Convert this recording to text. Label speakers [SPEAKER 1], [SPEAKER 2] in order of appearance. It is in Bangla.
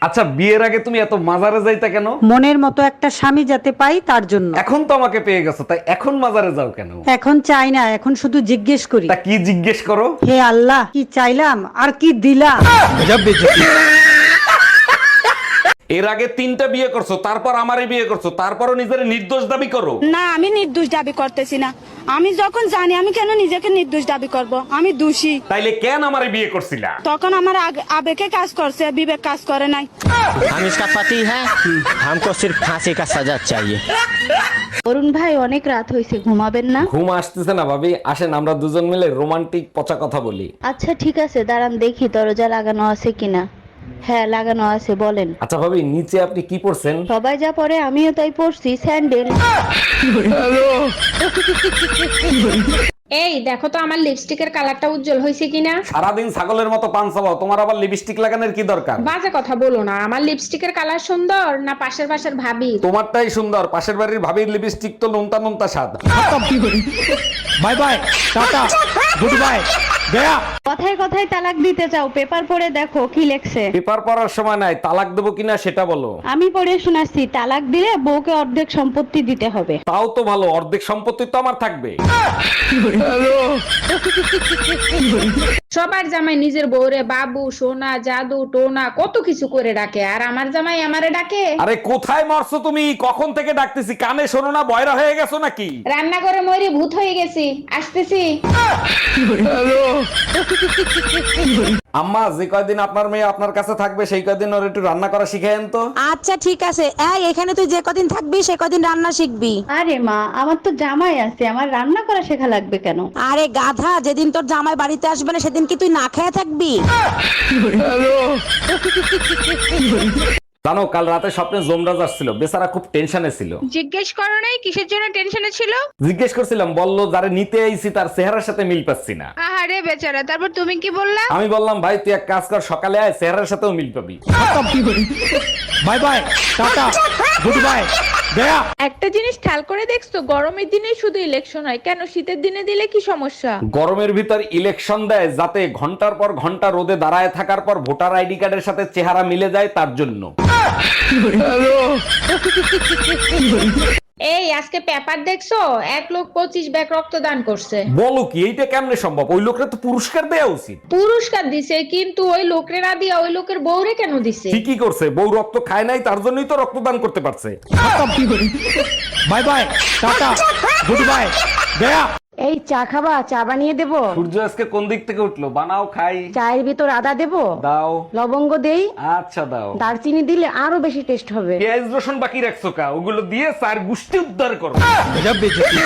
[SPEAKER 1] আচ্ছা, বিয়ের আগে তুমি এত মাজারে যাইতা কেন?
[SPEAKER 2] মনের মতো একটা স্বামী যাতে পাই তার জন্য।
[SPEAKER 1] এখন তো আমাকে পেয়ে গেছো, তাই এখন মাজারে যাও কেন?
[SPEAKER 2] এখন চাই না, এখন শুধু জিজ্ঞেস করি,
[SPEAKER 1] তা কি জিজ্ঞেস করো?
[SPEAKER 2] হে আল্লাহ, কি চাইলাম আর কি দিলাম।
[SPEAKER 1] এর আগে 3টা বিয়ে করছো, তারপর আমারই বিয়ে করছো, তারপরও নিজের নির্দোষ দাবি করো।
[SPEAKER 3] না, আমি নির্দোষ দাবি করতেছি না। আমি যখন জানি, আমি কেন নিজেকে নির্দোষ দাবি করব? আমি দোষী।
[SPEAKER 1] তাইলে কেন আমারই বিয়ে করছিলা?
[SPEAKER 3] তখন আমার আবেগে কাজ করছে, বিবেক কাজ করে নাই।
[SPEAKER 4] हम इसका पति है, हमको सिर्फ फांसी का सजा चाहिए।
[SPEAKER 5] অরুণ ভাই, অনেক রাত হয়েছে, ঘুমাবেন না?
[SPEAKER 1] ঘুম আসতেছে না ভাবি, আসেন আমরা দুজন মিলে রোমান্টিক পচা কথা বলি।
[SPEAKER 5] আচ্ছা ঠিক আছে, দাঁড়ান দেখি দরজা লাগানো আছে কিনা। হ্যাঁ, লাগানো আছে, বলেন।
[SPEAKER 1] আচ্ছা ভাবি, নিচে আপনি কি পরছেন?
[SPEAKER 5] সবাই যা পরে আমিও তাই পরছি, স্যান্ডেল।
[SPEAKER 6] এই দেখো তো আমার লিপস্টিকের কালারটা উজ্জ্বল হয়েছে কিনা।
[SPEAKER 1] সারাদিন ছাগলের মতো পান চাবাও, তোমার আবার লিপস্টিক লাগানোর কি দরকার?
[SPEAKER 6] বাজে কথা বলো না, আমার লিপস্টিকের কালার সুন্দর না পাশের বাসার ভাবি?
[SPEAKER 1] তোমারটাই সুন্দর, পাশের বাড়ির ভাবির লিপস্টিক তো নুনতা নুনতা স্বাদ।
[SPEAKER 4] Bye bye, tata, goodbye, गया।
[SPEAKER 5] কথায় কথায় তালাক দিতে চাও, পেপার পড়ে দেখো কি লেখছে।
[SPEAKER 1] পেপার পড়ার সময় নাই, তালাক দেবো কিনা সেটা বলো।
[SPEAKER 5] আমি পড়ে শোনাচ্ছি, তালাক দিলে বউকে অর্ধেক সম্পত্তি দিতে হবে।
[SPEAKER 1] তাও তো ভালো, অর্ধেক সম্পত্তি তো আমার থাকবে।
[SPEAKER 6] সবার জামাই নিজের বউরে বাবু সোনা জাদু টোনা কত কিছু করে ডাকে, আর আমার জামাই আমারে ডাকে।
[SPEAKER 1] আরে কোথায় মরছো তুমি? কখন থেকে ডাকতেছি, কানে শোনো না? বয়রা হয়ে গেছো নাকি?
[SPEAKER 6] রান্নাঘরে মরি ভূত হয়ে গেছি, আসতেছি।
[SPEAKER 1] আম্মা, যে কয়দিন আপনার মেয়ে আপনার কাছে থাকবে সেই কয়দিন ওর একটু রান্না করা শিখায়েন তো।
[SPEAKER 7] আচ্ছা ঠিক আছে, এই এখানে তুই যে কদিন থাকবি সে কদিন রান্না শিখবি।
[SPEAKER 5] আরে মা, আমার তো জামাই আছে, আমার রান্না করা শেখা লাগবে কেন?
[SPEAKER 7] আরে গাধা, যেদিন তোর জামাই বাড়িতে আসবে না সেদিন কি তুই না খেয়ে থাকবি?
[SPEAKER 1] জানো, কাল রাতে স্বপ্নে যমরাজ আসছিল, বেচারা খুব টেনশনে ছিল।
[SPEAKER 6] জিজ্ঞেস করো নাই কিসের জন্য টেনশনে ছিল?
[SPEAKER 1] জিজ্ঞেস করছিলাম, বললো যারে নিতে আইছি তার চেহারার সাথে মিল পাচ্ছি না।
[SPEAKER 6] আহারে বেচারা, তারপর তুমি কি বললা?
[SPEAKER 1] আমি বললাম, ভাই তুই এক কাজ কর, সকালে আয়, চেহারার সাথেও মিল পাবি।
[SPEAKER 4] Bye bye, tata, goodbye, गया।
[SPEAKER 8] একটা জিনিস খেয়াল করে দেখছো, গরমের দিনে শুধু ইলেকশন হয় কেন, শীতের দিনে দিলে কি সমস্যা?
[SPEAKER 1] গরমের ভিতর ইলেকশন দেয় যাতে ঘন্টার পর ঘন্টা রোদে দাঁড়ায় থাকার পর ভোটার আইডি কার্ডের সাথে চেহারা মিলে যায়, তার জন্য।
[SPEAKER 6] এই আজকে পেপার দেখছো, 1 লোক 25 ব্যাগ রক্তদান করছে।
[SPEAKER 1] বলো কি, এইটা কেমনে সম্ভব? ওই লোকরা তো পুরস্কার দেওয়া উচিত।
[SPEAKER 6] পুরস্কার দিছে, কিন্তু ওই লোকরে না দিয়া ওই লোকের বউরে কেন দিছে?
[SPEAKER 1] ঠিকই করছে, বউ রক্ত খায় নাই তার জন্যই তো রক্তদান করতে পারছে।
[SPEAKER 4] Bye bye, tata, goodbye, गया।
[SPEAKER 2] এই চা খাবা? চা বানিয়ে দেবো?
[SPEAKER 1] সূর্য আজকে কোন দিক থেকে উঠলো? বানাও, খাই।
[SPEAKER 2] চায়ের ভিতর আদা দেবো?
[SPEAKER 1] দাও।
[SPEAKER 2] লবঙ্গ দেই?
[SPEAKER 1] আচ্ছা দাও।
[SPEAKER 2] দারচিনি দিলে আরো বেশি টেস্ট হবে।
[SPEAKER 1] পেঁয়াজ রসুন বাকি রাখছো কা? ওগুলো দিয়ে স্যার গুষ্টি উদ্ধার করো।
[SPEAKER 4] गजब बेइज्जती।